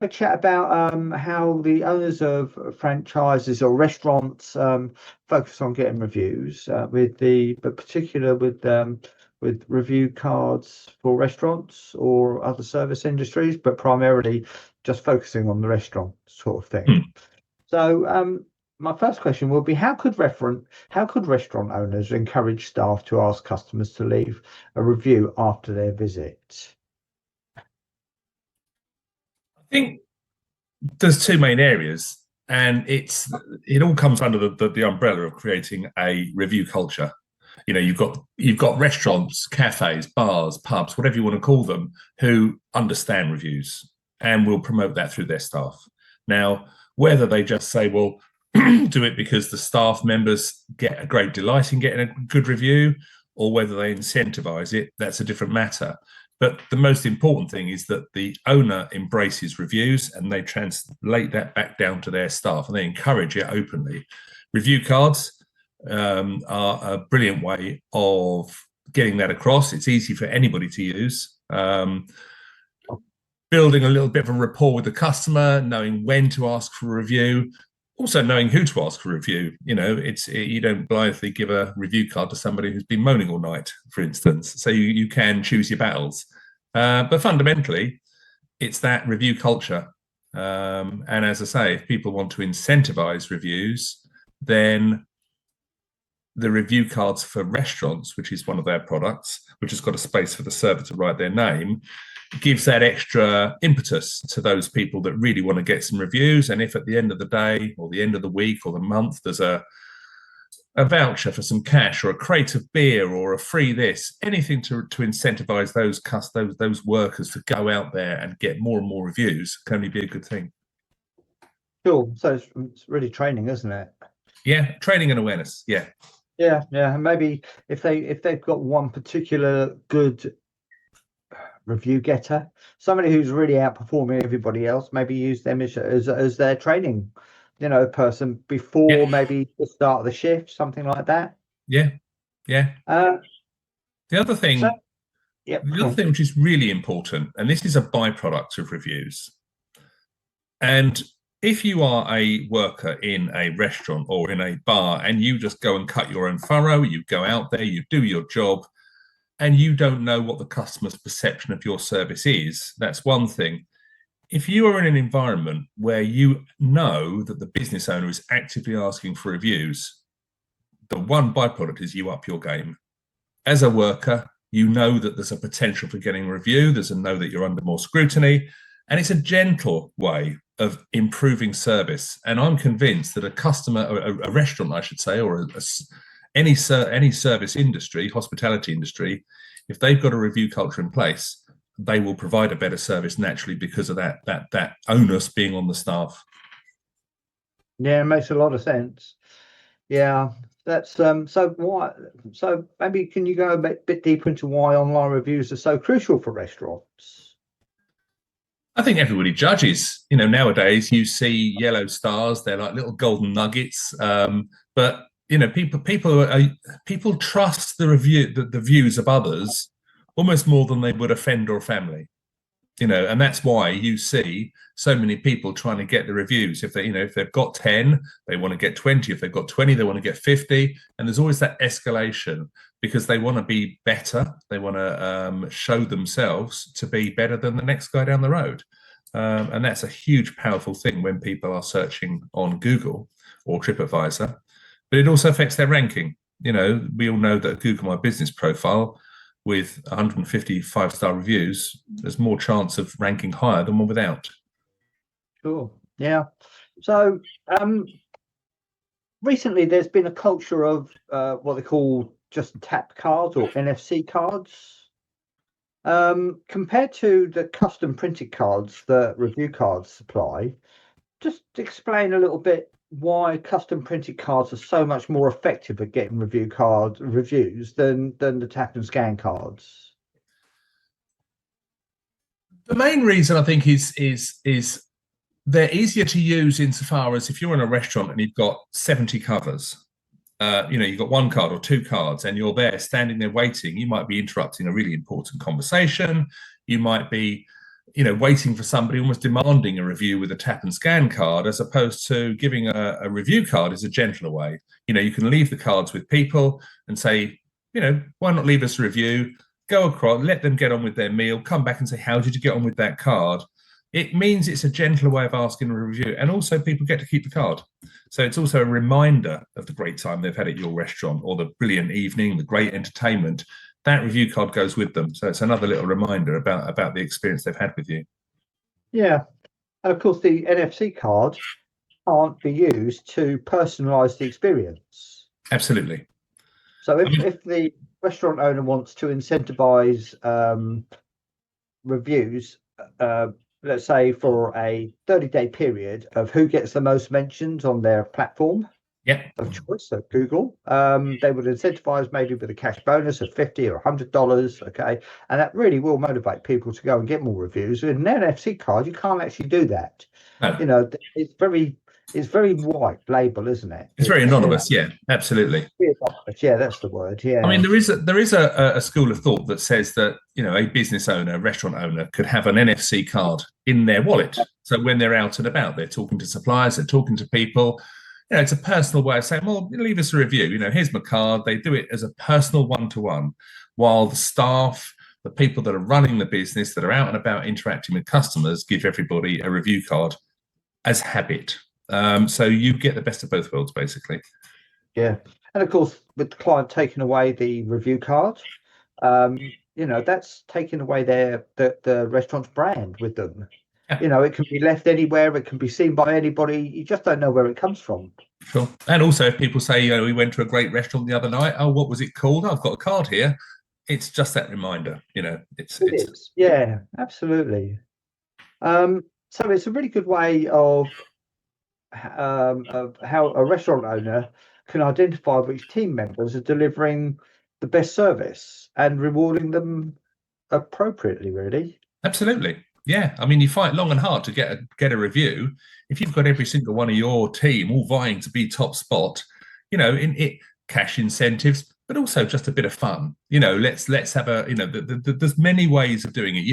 a chat about how the owners of franchises or restaurants focus on getting reviews but particular with review cards for restaurants or other service industries, but primarily just focusing on the restaurant sort of thing. Hmm. So my first question will be how could restaurant owners encourage staff to ask customers to leave a review after their visit? I think there's two main areas, and it all comes under the umbrella of creating a review culture. You've got restaurants, cafes, bars, pubs, whatever you want to call them, who understand reviews and will promote that through their staff. Now, whether they just say, well, do it because the staff members get a great delight in getting a good review, or whether they incentivize it, that's a different matter. But the most important thing is that the owner embraces reviews and they translate that back down to their staff and they encourage it openly. Review cards are a brilliant way of getting that across. It's easy for anybody to use. Building a little bit of a rapport with the customer, knowing when to ask for a review, also knowing who to ask for a review. You don't blithely give a review card to somebody who's been moaning all night, for instance. So you can choose your battles. But fundamentally, it's that review culture. And as I say, if people want to incentivize reviews, then the review cards for restaurants, which is one of their products, which has got a space for the server to write their name, gives that extra impetus to those people that really want to get some reviews. And if at the end of the day or the end of the week or the month, there's a voucher for some cash or a crate of beer or a free this, anything to incentivize those workers to go out there and get more and more reviews can only be a good thing. Sure. So it's really training, isn't it? Yeah, training and awareness. Yeah. Yeah. And maybe if they've got one particular good review getter, somebody who's really outperforming everybody else, maybe use them as their training, person before maybe the start of the shift, something like that. Yeah. The other thing, which is really important, and this is a byproduct of reviews, and if you are a worker in a restaurant or in a bar and you just go and cut your own furrow, you go out there, you do your job, and you don't know what the customer's perception of your service is, that's one thing. If you are in an environment where you know that the business owner is actively asking for reviews, the one byproduct is you up your game. As a worker, you know that there's a potential for getting a review, there's a know that you're under more scrutiny, and it's a gentle way of improving service. And I'm convinced that a restaurant, I should say, or any service industry, hospitality industry, if they've got a review culture in place, they will provide a better service naturally because of that onus being on the staff. Yeah, it makes a lot of sense. Yeah, that's so maybe can you go a bit deeper into why online reviews are so crucial for restaurants? I think everybody judges. Nowadays you see yellow stars; they're like little golden nuggets. But people trust the views of others almost more than they would a friend or a family. And that's why you see so many people trying to get the reviews. If they've got 10, they want to get 20. If they've got 20, they want to get 50. And there's always that escalation because they want to be better. They want to show themselves to be better than the next guy down the road. And that's a huge, powerful thing when people are searching on Google or TripAdvisor. But it also affects their ranking. We all know that Google My Business profile with 150 five-star reviews, there's more chance of ranking higher than one without. Sure. Yeah. So recently there's been a culture of what they call just tap cards or NFC cards. Compared to the custom printed cards that review cards supply, just explain a little bit why custom printed cards are so much more effective at getting reviews than the tap and scan cards. The main reason I think is they're easier to use insofar as if you're in a restaurant and you've got 70 covers, you've got one card or two cards and you're there standing there waiting, you might be interrupting a really important conversation. You might be waiting for somebody, almost demanding a review with a tap and scan card, as opposed to giving a review card is a gentler way. You can leave the cards with people and say, why not leave us a review, go across, let them get on with their meal, come back and say, how did you get on with that card? It means it's a gentler way of asking a review. And also people get to keep the card. So it's also a reminder of the great time they've had at your restaurant, or the brilliant evening, the great entertainment. That review card goes with them. So it's another little reminder about the experience they've had with you. Yeah. And of course, the NFC card can't be used to personalize the experience. Absolutely. So if the restaurant owner wants to incentivize reviews, let's say for a 30-day period of who gets the most mentions on their platform of choice, so Google, they would incentivize maybe with a cash bonus of $50 or $100, okay, and that really will motivate people to go and get more reviews. With an NFC card, you can't actually do that. No. It's very white label, isn't it? It's very anonymous. Yeah, absolutely. Yeah, that's the word. Yeah. I mean, there is a school of thought that says that a business owner, a restaurant owner, could have an NFC card in their wallet. So when they're out and about, they're talking to suppliers, they're talking to people. It's a personal way of saying, well, leave us a review. Here's my card. They do it as a personal one-to-one, while the staff, the people that are running the business, that are out and about interacting with customers, give everybody a review card as habit. So you get the best of both worlds, basically. Yeah. And of course, with the client taking away the review card, that's taking away the restaurant's brand with them. Yeah. It can be left anywhere, it can be seen by anybody. You just don't know where it comes from. Sure. And also, if people say, we went to a great restaurant the other night, oh, what was it called? I've got a card here. It's just that reminder. It is. Yeah, absolutely. So it's a really good way of how a restaurant owner can identify which team members are delivering the best service and rewarding them appropriately, really. Absolutely. Yeah. I mean, you fight long and hard to get a review. If you've got every single one of your team all vying to be top spot, in cash incentives, but also just a bit of fun. Let's have there's many ways of doing it.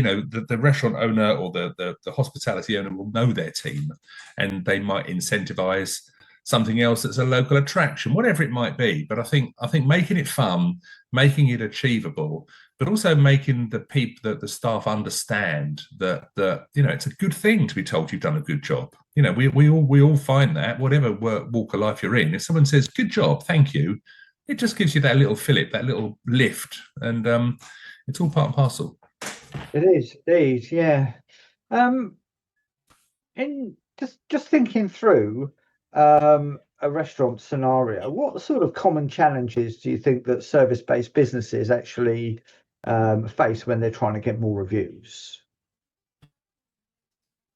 The restaurant owner or the hospitality owner will know their team, and they might incentivize something else that's a local attraction, whatever it might be. But I think making it fun, making it achievable, but also making the staff understand that it's a good thing to be told you've done a good job. We all find that whatever walk of life you're in, if someone says good job, thank you, it just gives you that little fillip, that little lift, and it's all part and parcel. It is, yeah. In just thinking through a restaurant scenario, what sort of common challenges do you think that service-based businesses actually face when they're trying to get more reviews?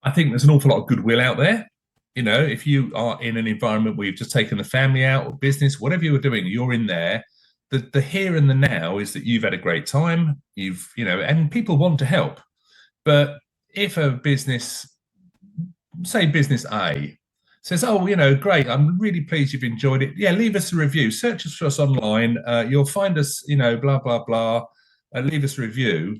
I think there's an awful lot of goodwill out there. If you are in an environment where you've just taken the family out, or business, whatever you're doing, you're in there. The here and the now is that you've had a great time. And people want to help. But if a business, say business A, says, oh, great, I'm really pleased you've enjoyed it. Yeah, leave us a review. Search us for us online. You'll find us, blah, blah, blah. Leave us a review.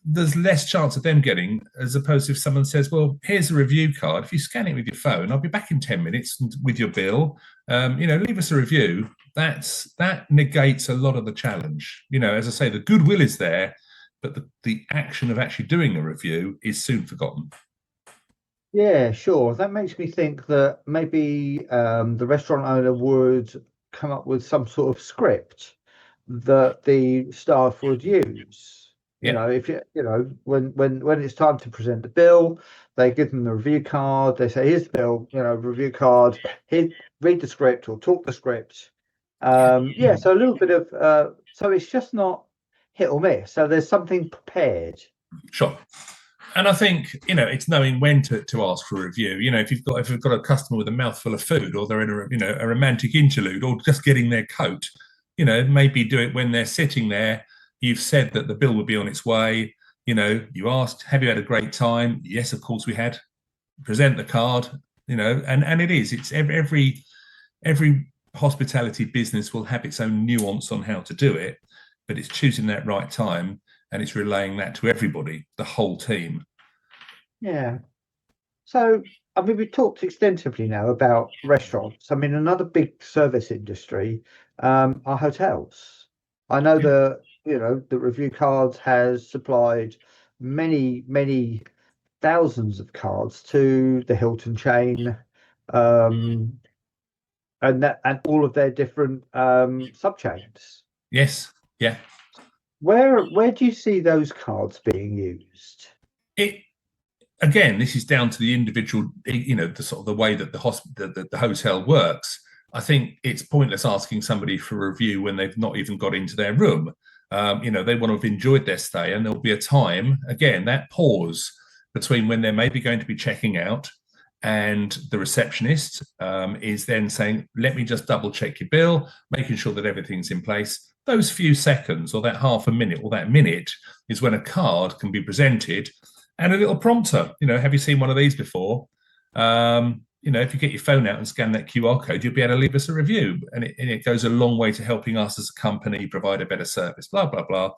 There's less chance of them getting, as opposed to if someone says, well, here's a review card. If you scan it with your phone, I'll be back in 10 minutes with your bill. Leave us a review. That negates a lot of the challenge. As I say, the goodwill is there, but the action of actually doing a review is soon forgotten. Yeah, sure. That makes me think that maybe the restaurant owner would come up with some sort of script that the staff would use. If when it's time to present the bill, they give them the review card. They say, "Here's the bill, review card. Here, read the script or talk the script." So a little bit of so it's just not hit or miss. So there's something prepared. Sure. And I think it's knowing when to ask for a review. If you've got a customer with a mouthful of food, or they're in a romantic interlude, or just getting their coat, maybe do it when they're sitting there. You've said that the bill will be on its way. You asked, have you had a great time? Yes, of course we had. Present the card. And it is. It's every hospitality business will have its own nuance on how to do it, but it's choosing that right time, and it's relaying that to everybody, the whole team. Yeah. So, I mean, we've talked extensively now about restaurants. I mean, another big service industry are hotels. I know the review cards has supplied many thousands of cards to the Hilton chain, um, and all of their different sub chains. Yes, yeah. Where do you see those cards being used? It again, this is down to the individual, the sort of the way that the hotel works. I think it's pointless asking somebody for a review when they've not even got into their room. They want to have enjoyed their stay, and there'll be a time, again, that pause between when they're maybe going to be checking out and the receptionist is then saying, let me just double check your bill, making sure that everything's in place. Those few seconds or that half a minute or that minute is when a card can be presented and a little prompter. Have you seen one of these before? If you get your phone out and scan that QR code, you'll be able to leave us a review. And it goes a long way to helping us as a company provide a better service, blah, blah, blah.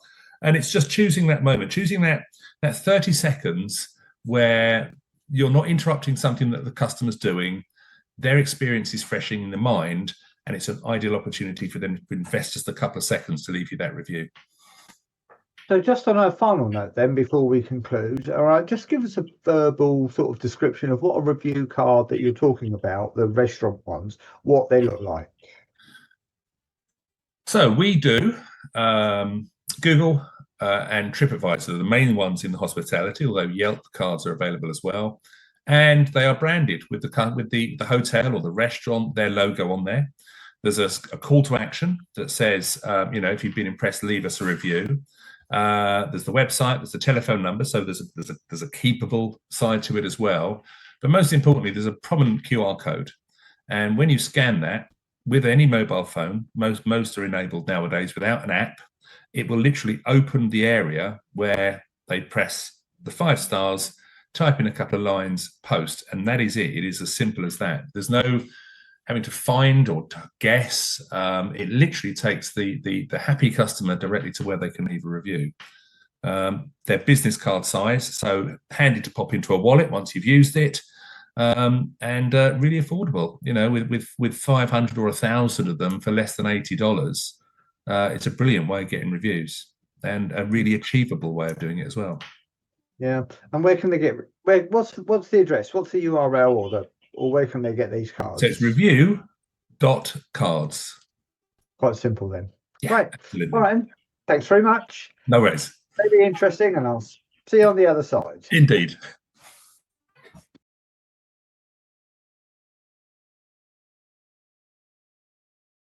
And it's just choosing that moment, choosing that 30 seconds where you're not interrupting something that the customer's doing. Their experience is fresh in the mind, and it's an ideal opportunity for them to invest just a couple of seconds to leave you that review. So just on a final note then, before we conclude, all right, just give us a verbal sort of description of what a review card that you're talking about, the restaurant ones, what they look like. So we do Google and TripAdvisor are the main ones in the hospitality, although Yelp cards are available as well. And they are branded with the hotel or the restaurant, their logo on there. There's a call to action that says, if you've been impressed, leave us a review. There's the website, there's the telephone number, so there's a keepable side to it as well. But most importantly, there's a prominent QR code, and when you scan that with any mobile phone, most are enabled nowadays without an app, it will literally open the area where they press the 5 stars, type in a couple of lines, post, and that is it. It is as simple as that. There's no having to find or to guess. It literally takes the happy customer directly to where they can leave a review. They're business card size, so handy to pop into a wallet once you've used it, and really affordable. With 500 or 1,000 of them for less than $80, it's a brilliant way of getting reviews and a really achievable way of doing it as well. Yeah, and where can they get? What's the address? What's the URL or where can they get these cards? So it's review.cards. Quite simple then. Yeah, right. Absolutely. All right. Thanks very much. No worries. Maybe interesting, and I'll see you on the other side. Indeed.